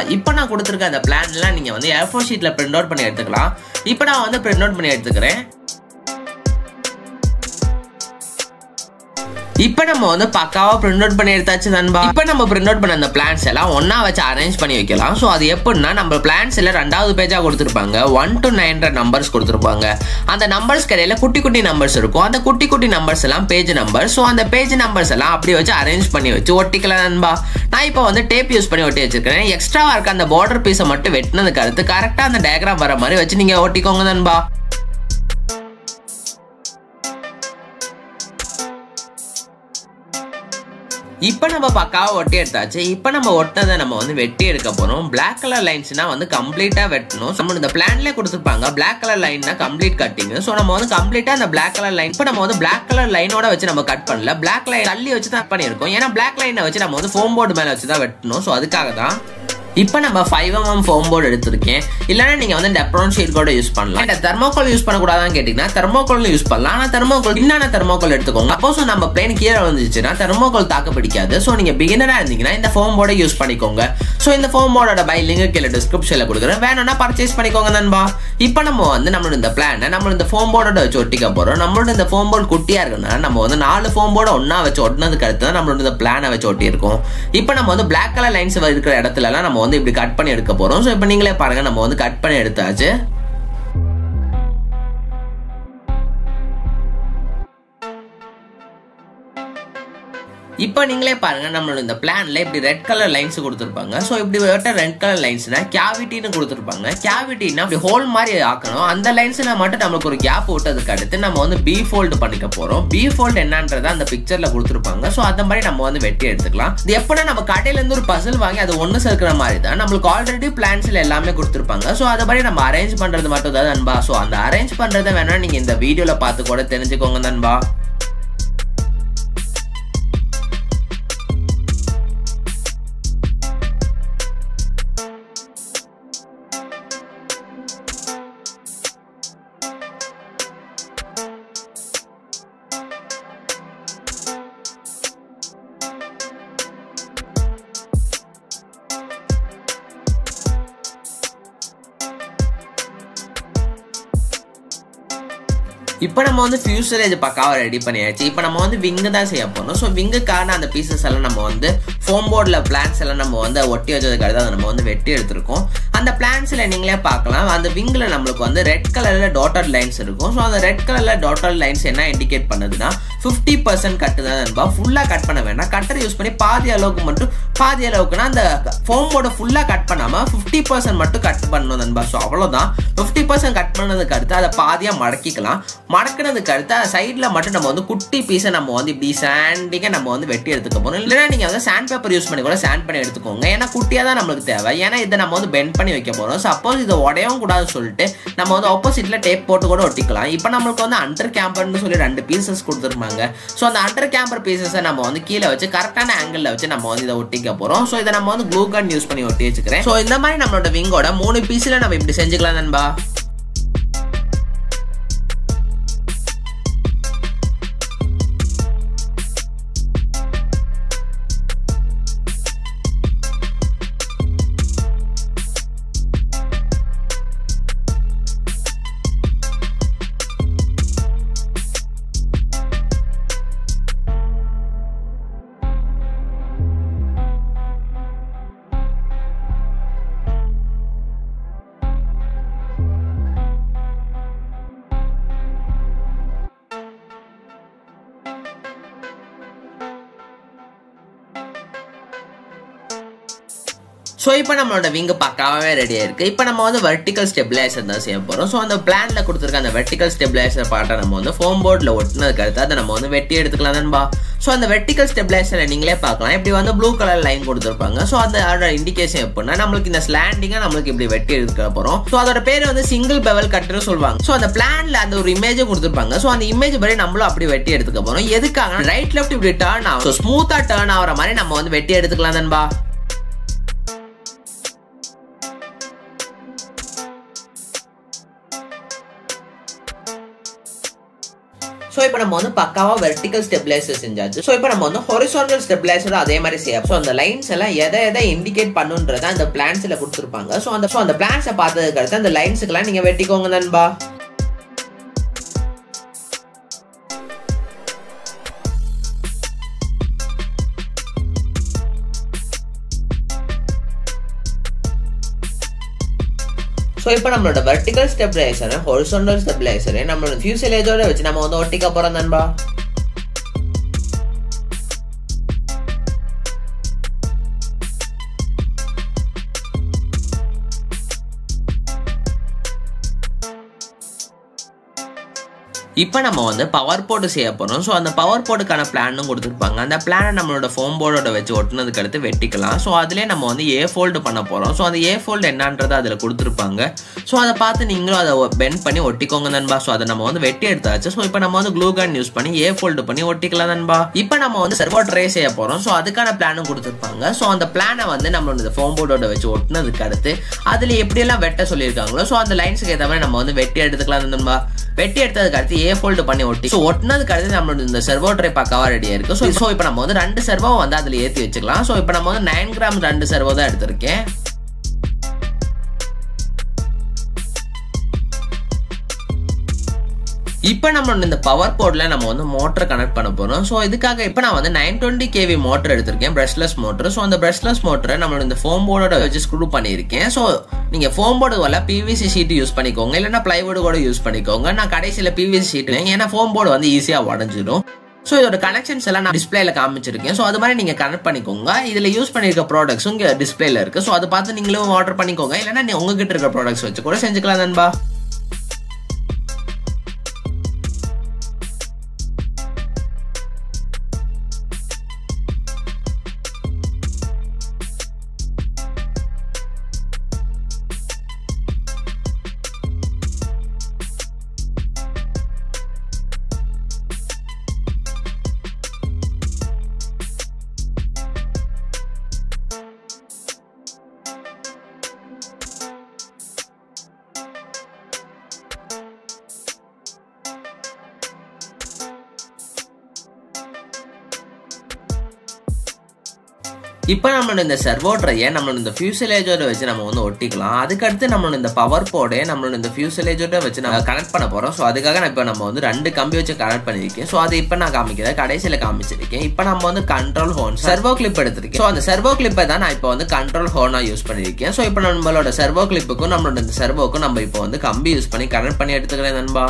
இப்போ நான் கொடுத்துருக்க அந்த பிளான்லாம் நீங்கள் வந்து A4 ஷீட்டில் பிரிண்ட் அவுட் பண்ணி எடுத்துக்கலாம். இப்போ நான் வந்து பிரிண்ட் அவுட் பண்ணி எடுத்துக்கிறேன். இப்போ நம்ம வந்து பக்காவா பிரிண்ட் அவுட் பண்ணி எடுத்தாச்சு நண்பா. இப்போ நம்ம பிரிண்ட் அவுட் பண்ண அந்த பிளான்ஸ் எல்லாம் ஒன்னா வச்சு அரேஞ்ச் பண்ணி வைக்கலாம். ஸோ அது எப்படின்னா நம்ம பிளான்ஸ் எல்லாம் 2வது பேஜா கொடுத்துருப்பாங்க. 1 to 9 நம்பர்ஸ் கொடுத்துருப்பாங்க. அந்த நம்பர்ஸ் கடையில் குட்டி குட்டி நம்பர்ஸ் இருக்கும். அந்த குட்டி குட்டி நம்பர்ஸ் எல்லாம் பேஜ் நம்பர். ஸோ அந்த பேஜ் நம்பர்ஸ் எல்லாம் அப்படி வச்சு அரேஞ்ச் பண்ணி வச்சு ஒட்டிக்கலாம் நண்பா. நான் இப்போ வந்து டேப் யூஸ் பண்ணி ஒட்டி வச்சிருக்கேன். எக்ஸ்ட்ராவா இருக்க அந்த பார்டர் பீஸை மட்டும் வெட்டினதுக்கு அடுத்து கரெக்டாக அந்த டயக்ராம் வர மாதிரி வச்சு நீங்க ஒட்டிக்கோங்க நண்பா. இப்போ நம்ம பக்காவா ஒட்டி எடுத்தாச்சு. இப்போ நம்ம ஒட்டினதை நம்ம வந்து வெட்டி எடுக்க போறோம். பிளாக் கலர் லைன்ஸ்னா வந்து கம்ப்ளீட்டா வெட்டணும். நம்ம இந்த பிளான்ல கொடுத்துருப்பாங்க பிளாக் கலர் லைன்னா கம்ப்ளீட் கட்டிங். ஸோ நம்ம வந்து கம்ப்ளீட்டா அந்த பிளாக் கலர் லைன் இப்போ நம்ம வந்து பிளாக் கலர் லைனோட வச்சு நம்ம கட் பண்ணல, பிளாக் லைன் தள்ளி வச்சு தான் பண்ணியிருக்கோம். ஏன்னா பிளாக் லைனை வச்சு நம்ம வந்து ஃபோம் போர்டு மேல வச்சு தான் வெட்டணும். ஸோ அதுக்காக தான் இப்போ நம்ம 5mm ஃபோம் போர்டு எடுத்திருக்கேன். இல்லைன்னா நீங்க வந்து டெப்ரான் ஷீட் கூட யூஸ் பண்ணலாம். இந்த தெர்மோகோல் யூஸ் பண்ணக்கூடாதான்னு கேட்டீங்கன்னா தெர்மோகோல் யூஸ் பண்ணலாம். ஆனால் தெர்மோகோல் இன்னொரு தெர்மோகோல் எடுத்துக்கோங்க. அப்போஸ் நம்ம பிளேன் கீழே வந்துச்சுன்னா தெர்மோகோல் தாக்க பிடிக்காது. ஸோ நீங்க பிகினரா இருந்தீங்கன்னா இந்த ஃபோம் போர்டை யூஸ் பண்ணிக்கோங்க. ஸோ இந்த ஃபோம் போர்டோட பை லிங்க் கீழே டிஸ்கிரிப்ஷன்ல கொடுக்குறேன், வேணும்னா பர்ச்சேஸ் பண்ணிக்கோங்க நண்பா. இப்போ நம்ம வந்து நம்மளோட இந்த பிளானை நம்ம இந்த ஃபோம் போர்டோட வச்சு ஒட்டிக்க போறோம். நம்மளோட இந்த ஃபோம் போர்டு குட்டியா இருக்குன்னா நம்ம வந்து 4 ஃபோம் போர்டை ஒன்னா வச்சு ஒட்டினதுக்கு அடுத்து தான் நம்மளோட இந்த பிளானை வச்சு ஒட்டி இருக்கோம். இப்போ நம்ம வந்து பிளாக் கலர் லைன்ஸ் இருக்கிற இடத்துல எல்லாம் நம்ம வந்து இப்படி கட் பண்ணி எடுக்க போறோம். சோ இப்போ நீங்களே பாருங்க, நம்ம வந்து கட் பண்ணி எடுத்தாச்சு. இப்போ நீங்களே பாருங்க, நம்மளோட இந்த பிளான்ல இப்படி ரெட் கலர் லைன்ஸ் கொடுத்துருப்பாங்க. ஸோ இப்படி ரெட் கலர் லைன்ஸ்னா கேவிட்டின்னு கொடுத்துருப்பாங்க. கேவிட்டின்னா அப்படி ஹோல் மாதிரி ஆக்கணும். அந்த லைன்ஸ்ல மட்டும் நம்மளுக்கு ஒரு கேப் விட்டதுக்கு அடுத்து நம்ம வந்து பி ஃபோல்டு பண்ணிக்க போறோம். பி ஃபோல்டு என்னன்றதை அந்த பிக்சர்ல கொடுத்துருப்பாங்க. ஸோ அந்த மாதிரி நம்ம வந்து வெட்டி எடுத்துக்கலாம். இது எப்படின்னா நம்ம கடையில இருந்து ஒரு பசில் வாங்கி அது ஒன்று சேர்க்கிற மாதிரி தான் நம்மளுக்கு ஆல்ரெடி பிளான்ஸ்ல எல்லாமே கொடுத்துருப்பாங்க. ஸோ அது மாதிரி நம்ம அரேஞ்ச் பண்றது மட்டும் தான் நண்பா. ஸோ அந்த அரேஞ்ச் பண்றதை வேணா நீங்க இந்த வீடியோல பார்த்து கூட தெரிஞ்சுக்கோங்க நண்பா. இப்போ நம்ம வந்து ஃபியூசரேஜ் பக்காவா ரெடி பண்ணியாச்சு. இப்போ நம்ம வந்து விங்கு தான் செய்ய போறோம். ஸோ விங்குக்கான அந்த பீசஸ் எல்லாம் நம்ம வந்து ஃபோம் போர்டில் பிளான்ஸ் எல்லாம் நம்ம வந்து ஒட்டி வச்சதுக்கு அடுத்து அதை நம்ம வந்து வெட்டி எடுத்திருக்கோம். அந்த பிளான்ஸ்ல நீங்களே பார்க்கலாம், அந்த விங்கில் நம்மளுக்கு வந்து ரெட் கலர்ல டாட்டட் லைன்ஸ் இருக்கும். ஸோ அந்த ரெட் கலர்ல டாட்டட் லைன்ஸ் என்ன இண்டிகேட் பண்ணுதுன்னா 50% கட்டு தான் நண்பா. ஃபுல்லாக கட் பண்ண வேண்டாம். கட்டரை யூஸ் பண்ணி பாதி அளவுக்கு மட்டும், பாதி அளவுக்குன்னா அந்த ஃபோம் போர்டை ஃபுல்லாக கட் பண்ணாம 50% மட்டும் கட் பண்ணணும் நண்பா. ஸோ அவ்வளோதான். 50% கட் பண்ணதுக்கு அடுத்து அதை பாதியாக மடக்கிக்கலாம். மடக்கினதுக்கு அடுத்து சைடில் மட்டும் நம்ம வந்து குட்டி பீஸை நம்ம வந்து இப்படி சாண்டிங்க நம்ம வந்து வெட்டி எடுத்துக்க போறோம். இல்லைன்னா நீங்க வந்து சாண்ட் பேப்பர் யூஸ் பண்ணி கூட சாண்ட் பண்ணி எடுத்துக்கோங்க. ஏன்னா குட்டியா தான் நம்மளுக்கு தேவை. ஏன்னா இதை நம்ம வந்து பெண்ட் பண்ணி வைக்க போறோம். சப்போஸ் இதை உடையவும் கூடாதுன்னு சொல்லிட்டு நம்ம வந்து ஆப்போசிட்ல டேப் போட்டு கூட ஒட்டிக்கலாம். இப்போ நம்மளுக்கு வந்து அண்டர் கேம்பர்னு சொல்லி 2 பீசஸ் கொடுத்துருப்பாங்க. ஸோ அந்த அண்டர் கேம்பர் பீசஸை நம்ம வந்து கீழே வச்சு கரெக்டான ஆங்கிள் வச்சு நம்ம வந்து இதை ஒட்டிக்க போறோம். ஸோ இதை நம்ம வந்து க்ளூ கன் யூஸ் பண்ணி ஒட்டி வச்சுக்கிறேன். ஸோ இந்த மாதிரி நம்மளோட விங்கோட 3 பீஸ்ல நம்ம இப்படி செஞ்சுக்கலாம் நண்பா. ஸோ இப்போ நம்மளோட விங்கு பக்காவே ரெடியாக இருக்குது. இப்போ நம்ம வந்து வெர்டிக்கல் ஸ்டெபிலைசர் தான் செய்ய போகிறோம். ஸோ அந்த பிளானில் கொடுத்துருக்க அந்த வெர்டிக்கல் ஸ்டெபிலைசர் பார்ட்டை நம்ம வந்து ஃபோம் போர்டில் ஒட்டினதுக்கு அடுத்து அதை நம்ம வந்து வெட்டி எடுத்துக்கலாம் நண்பா. ஸோ அந்த வெர்டிக்கல் ஸ்டெபிலைசரை நீங்களே பார்க்கலாம். இப்படி வந்து ப்ளூ கலர் லைன் கொடுத்துருப்பாங்க. ஸோ அதோட இண்டிகேஷன் எப்படின்னா நம்மளுக்கு இந்த ஸ்லாண்டிங்காக நம்மளுக்கு இப்படி வெட்டி எடுத்துக்க போகிறோம். ஸோ அதோட பேர் வந்து சிங்கிள் பெவல் கட்டுன்னு சொல்லுவாங்க. ஸோ அந்த பிளானில் அந்த ஒரு இமேஜை கொடுத்துருப்பாங்க. ஸோ அந்த இமேஜ் படி நம்மளும் அப்படி வெட்டி எடுத்துக்க போகிறோம். எதுக்காக ரைட் லெஃப்ட் இப்படி டர்ன் ஆகும். ஸோ ஸ்மூத்தாக டர்ன் ஆகிற மாதிரி நம்ம வந்து வெட்டி எடுத்துக்கலாம் நண்பா. சோ இப்போ நம்ம வந்து பக்காவா வெர்டிகல் ஸ்டெபிலைசர் செஞ்சாச்சு. சோ இப்போ நம்ம வந்து ஹொரிசாண்டல் ஸ்டெபிலைசர் அதே மாதிரி செய்யலாம். சோ அந்த லைன்ஸ் எல்லாம் எதை இண்டிகேட் பண்ணுன்றத அந்த பிளான்ஸ்ல கொடுத்துருப்பாங்க. சோ அந்த பிளான்ஸை பார்த்ததுக்கு அடுத்து அந்த லைன்ஸுக்கெல்லாம் நீங்க வெட்டிக்கோங்க நண்பா. சோ இப்போ நம்மளோட வெர்டிகல் ஸ்டெபிலைசர் ஹொரிசாண்டல் ஸ்டெபிலைசர் நம்மளோட ஃபியூசலேஜோட வச்சு நம்ம வந்து ஒட்டிக்க போறோம் நண்பா. இப்போ நம்ம வந்து பவர் போர்டு செய்ய போறோம். ஸோ அந்த பவர் போர்டுக்கான பிளானும் கொடுத்துருப்பாங்க. அந்த பிளானை நம்மளோட ஃபோம் போர்டோட வச்சு ஒட்டினதுக்கு அடுத்து வெட்டிக்கலாம். ஸோ அதுலேயே நம்ம வந்து ஏ ஃபோல்டு பண்ண போறோம். ஸோ அந்த ஏ ஃபோல்டு என்னன்றதை அதில் கொடுத்துருப்பாங்க. ஸோ அதை பார்த்து நீங்களும் அதை பெண்ட் பண்ணி ஒட்டிக்கோங்க நண்பா. ஸோ அதை நம்ம வந்து வெட்டி எடுத்தாச்சு. ஸோ இப்போ நம்ம வந்து க்ளூ கன் யூஸ் பண்ணி ஏ ஃபோல்டு பண்ணி ஒட்டிக்கலாம் நண்பா. இப்போ நம்ம வந்து சர்வோ ட்ரே செய்ய போறோம். ஸோ அதுக்கான பிளானும் கொடுத்துருப்பாங்க. ஸோ அந்த பிளானை வந்து நம்மளோட ஃபோம் போர்டோட வச்சு ஒட்டினதுக்கு அடுத்து அதில் எப்படியெல்லாம் வெட்ட சொல்லியிருக்காங்களோ ஸோ அந்த லைன்ஸுக்கு ஏற்ற மாதிரி நம்ம வந்து வெட்டி எடுத்துக்கலாம் நண்பா. வெட்டி எடுத்ததுக்கு அடுத்து ஏ ஃபோல்டு பண்ணி ஒட்டி ஸோ ஒட்டினதுக்கு அடுத்து நம்மளோட இந்த சர்வோ ட்ரே பக்காவா ரெடியா இருக்கு. ஸோ இப்போ நம்ம வந்து 2 சர்வோ வந்து அதில் ஏற்றி வச்சுக்கலாம். ஸோ இப்போ நம்ம வந்து 9 கிராம் 2 சர்வோ தான் எடுத்திருக்கேன். இப்போ நம்ம இந்த பவர் போர்ட்ல நம்ம வந்து மோட்டர் கனெக்ட் பண்ண போறோம். ஸோ இதுக்காக இப்போ நான் வந்து 920 kV மோட்டர் எடுத்திருக்கேன், பிரஷ்லெஸ் மோட்டர். ஸோ அந்த பிரஷ்லெஸ் மோட்டரை நம்மளோட இந்த ஃபோம் போர்டோட வச்சு ஸ்க்ரூ பண்ணியிருக்கேன். ஸோ நீங்க ஃபோம் போர்டு வரல பிவிசி ஷீட் யூஸ் பண்ணிக்கோங்க, இல்லைன்னா பிளைவுட் கூட யூஸ் பண்ணிக்கோங்க. நான் கடைசியில் பிவிசி ஷீட் ஏன்னா ஃபோம் போர்டு வந்து ஈஸியா உடஞ்சிடும். ஸோ இதோட கனெக்ஷன்ஸ் எல்லாம் நான் டிஸ்பிளேல காமிச்சிருக்கேன். ஸோ அது மாதிரி நீங்க கனெக்ட் பண்ணிக்கோங்க. இதுல யூஸ் பண்ணிருக்க ப்ராடக்ட்ஸும் இங்க டிஸ்பிளேல இருக்கு. ஸோ அதை பார்த்து நீங்களும் ஆர்டர் பண்ணிக்கோங்க, இல்லைன்னா உங்ககிட்ட இருக்க ப்ராடக்ட்ஸ் வச்சு கூட செஞ்சுக்கலாம் நண்பா. இப்போ நம்மளோட இந்த சர்வோ ட்ரையை நம்மளோட இந்த ஃபியூசலேஜோட வச்சு நம்ம வந்து ஒட்டிக்கலாம். அதுக்கடுத்து நம்மளோட இந்த பவர் போர்டே நம்மளோட இந்த ஃபியூசலேஜோட வச்சு நம்ம கனெக்ட் பண்ண போறோம். ஸோ அதுக்காக நான் இப்போ நம்ம வந்து 2 கம்பி வச்சு கனெக்ட் பண்ணியிருக்கேன். ஸோ அது இப்போ நான் காமிக்கிறேன், கடைசியில் காமிச்சிருக்கேன். இப்போ நம்ம வந்து கண்ட்ரோல் ஹோன் சர்வோ கிளிப் எடுத்திருக்கேன். ஸோ அந்த சர்வோ கிளிப்பை தான் நான் இப்போ வந்து கண்ட்ரோல் ஹோனா யூஸ் பண்ணியிருக்கேன். ஸோ இப்போ நம்மளோட சர்வோ கிளிப்புக்கும் நம்மளோட இந்த சர்வோக்கும் நம்ம இப்போ வந்து கம்பி யூஸ் பண்ணி கனெக்ட் பண்ணி எடுத்துக்கிறேன் நண்பா.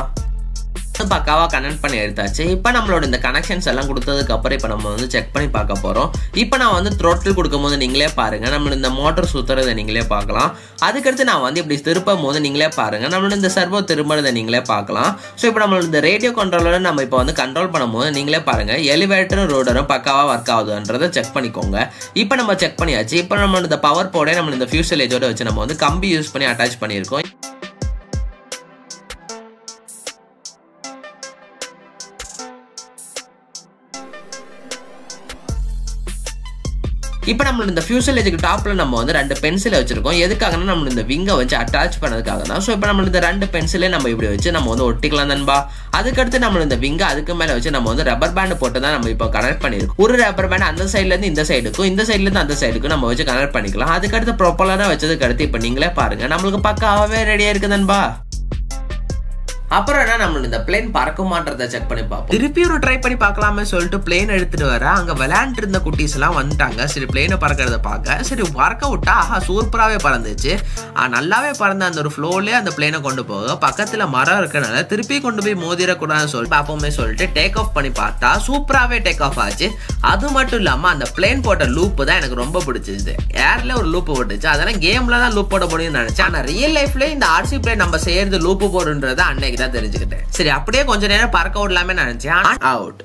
பக்காவா கனெக்ட் பண்ணி எடுத்தாச்சு. இப்போ நம்மளோட இந்த கனெக்ஷன்ஸ் எல்லாம் கொடுத்ததுக்கு அப்புறம் இப்போ நம்ம வந்து செக் பண்ணி பார்க்க போறோம். இப்போ நான் வந்து த்ரோட்டில் கொடுக்கும் போது நீங்களே பாருங்க, நம்மளோட இந்த மோட்டர் சுத்துறதை நீங்களே பார்க்கலாம். அதுக்கடுத்து நான் வந்து இப்படி திருப்பும் போது நீங்களே பாருங்க, நம்மளோட இந்த சர்வோ திரும்புறதை நீங்களே பார்க்கலாம். ஸோ இப்போ நம்மளோட இந்த ரேடியோ கண்ட்ரோலரை நம்ம இப்போ வந்து கண்ட்ரோல் பண்ணும்போது நீங்களே பாருங்க, எலிவேட்டரும் ரோடரும் பக்காவா ஒர்க் ஆகுதுன்றதை செக் பண்ணிக்கோங்க. இப்போ நம்ம செக் பண்ணியாச்சு. இப்போ நம்மளோட இந்த பவர் போர்டே நம்ம இந்த ஃபியூசலேஜோட வச்சு நம்ம வந்து கம்பி யூஸ் பண்ணி அட்டாச் பண்ணியிருக்கோம். இப்போ நம்மளோட இந்த ஃபியூசலேஜுக்கு டாப்ல நம்ம வந்து 2 பென்சிலை வச்சிருக்கோம். எதுக்காகனா நம்ம இந்த விங்கை வச்சு அட்டாச் பண்ணதுக்காக தான். ஸோ இப்போ நம்மளோட இந்த 2 பென்சிலே நம்ம இப்படி வச்சு நம்ம வந்து ஒட்டிக்கலாம் நண்பா. அதுக்கடுத்து நம்மளோட இந்த விங்கை அதுக்கு மேல வச்சு நம்ம வந்து ரப்பர் பேண்ட் போட்டு தான் நம்ம இப்போ கனெக்ட் பண்ணிருக்கோம். ஒரு ரப்பர் பேண்ட் அந்த சைட்ல இருந்து இந்த சைடுக்கும், இந்த சைட்ல இருந்து அந்த சைடுக்கும் நம்ம வச்சு கனெக்ட் பண்ணிக்கலாம். அதுக்கடுத்து ப்ரொப்பலரா வச்சதுக்கு அடுத்து இப்போ நீங்களே பாருங்க, நம்மளுக்கு பக்காவே ரெடியா இருக்கு நண்பா. அப்புறம் என்ன நம்மளோட இந்த பிளேன் பறக்குமான்றதை செக் பண்ணி பார்ப்போம். திருப்பி ஒரு ட்ரை பண்ணி பார்க்கலாமே சொல்லிட்டு பிளேன் எடுத்துட்டு வர அங்க விளையாண்டு இருந்த குட்டீஸ் எல்லாம் வந்துட்டாங்க. சரி பிளேனை பறக்கிறத பார்க்க, சரி பறக்க விட்டா ஆஹா சூப்பராகவே பறந்துச்சு. நல்லாவே பறந்த அந்த ஒரு ஃப்ளோர்லேயே அந்த பிளேனை கொண்டு போக பக்கத்துல மரம் இருக்கனால திருப்பி கொண்டு போய் மோதிரக்கூடாதுன்னு சொல்லிட்டு பார்ப்போமே சொல்லிட்டு டேக் ஆஃப் பண்ணி பார்த்தா சூப்பராகவே டேக் ஆஃப் ஆச்சு. அது மட்டும் இல்லாம அந்த பிளேன் போட்ட லூப்பு தான் எனக்கு ரொம்ப பிடிச்சிச்சு. ஏர்ல ஒரு லூப்பு போட்டுச்சு, அதெல்லாம் கேம்ல தான் லூப் போட முடியும்னு நினைச்சேன். ஆனா ரியல் லைஃப்ல இந்த ஆர்சி பிளேன் நம்ம செய்யறது லூப்பு போடுன்றத அன்னைக்கு தான் தெரிஞ்சுக்கிட்டேன். சரி அப்படியே கொஞ்ச நேரம் பறக்க விடலாமே நினைச்சேன், அவுட்.